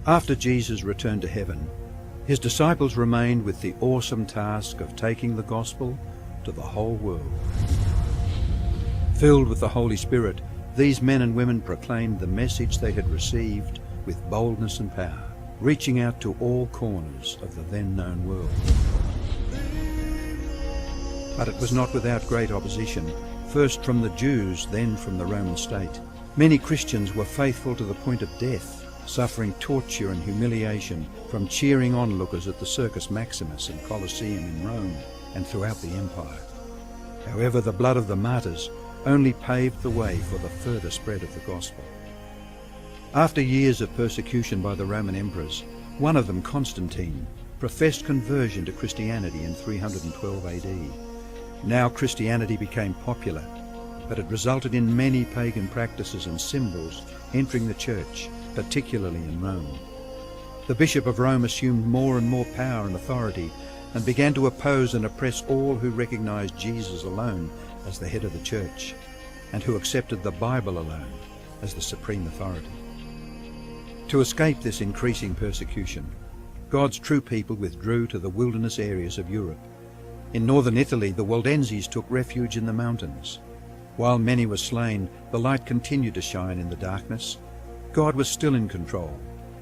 After Jesus returned to heaven, his disciples remained with the awesome task of taking the gospel to the whole world. Filled with the Holy Spirit, these men and women proclaimed the message they had received with boldness and power, reaching out to all corners of the then known world. But it was not without great opposition, first from the Jews, then from the Roman state. Many Christians were faithful to the point of death, suffering torture and humiliation from cheering onlookers at the Circus Maximus and Colosseum in Rome and throughout the empire. However, the blood of the martyrs only paved the way for the further spread of the gospel. After years of persecution by the Roman emperors, one of them, Constantine, professed conversion to Christianity in 312 AD. Now Christianity became popular, but it resulted in many pagan practices and symbols entering the church, particularly in Rome. The Bishop of Rome assumed more and more power and authority and began to oppose and oppress all who recognized Jesus alone as the head of the church and who accepted the Bible alone as the supreme authority. To escape this increasing persecution, God's true people withdrew to the wilderness areas of Europe. In northern Italy, the Waldenses took refuge in the mountains. While many were slain, the light continued to shine in the darkness. God was still in control,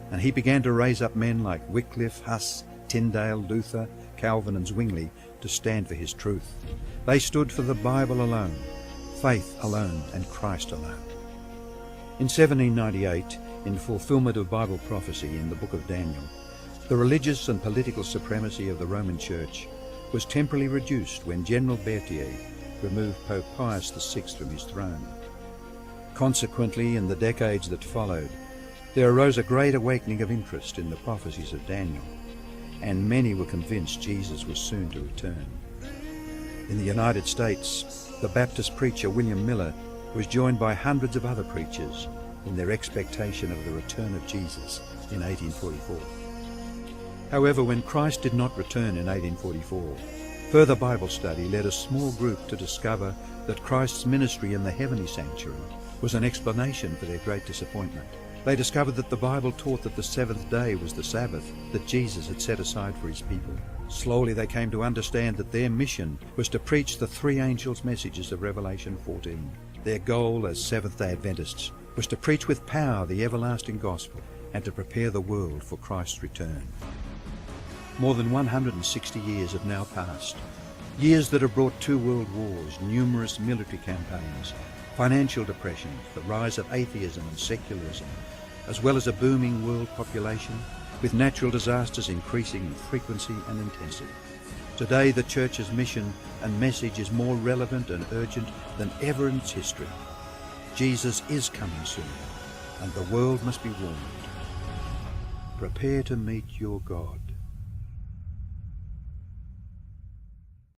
and he began to raise up men like Wycliffe, Huss, Tyndale, Luther, Calvin and Zwingli to stand for his truth. They stood for the Bible alone, faith alone, and Christ alone. In 1798, in fulfillment of Bible prophecy in the book of Daniel, the religious and political supremacy of the Roman Church was temporarily reduced when General Berthier removed Pope Pius VI from his throne. Consequently, in the decades that followed, there arose a great awakening of interest in the prophecies of Daniel, and many were convinced Jesus was soon to return. In the United States, the Baptist preacher William Miller was joined by hundreds of other preachers in their expectation of the return of Jesus in 1844. However, when Christ did not return in 1844, further Bible study led a small group to discover that Christ's ministry in the heavenly sanctuary was an explanation for their great disappointment. They discovered that the Bible taught that the seventh day was the Sabbath that Jesus had set aside for his people. Slowly they came to understand that their mission was to preach the three angels' messages of Revelation 14. Their goal as Seventh-day Adventists was to preach with power the everlasting gospel and to prepare the world for Christ's return. More than 160 years have now passed, years that have brought 2 world wars, numerous military campaigns, financial depression, the rise of atheism and secularism, as well as a booming world population, with natural disasters increasing in frequency and intensity. Today, the Church's mission and message is more relevant and urgent than ever in its history. Jesus is coming soon, and the world must be warned. Prepare to meet your God.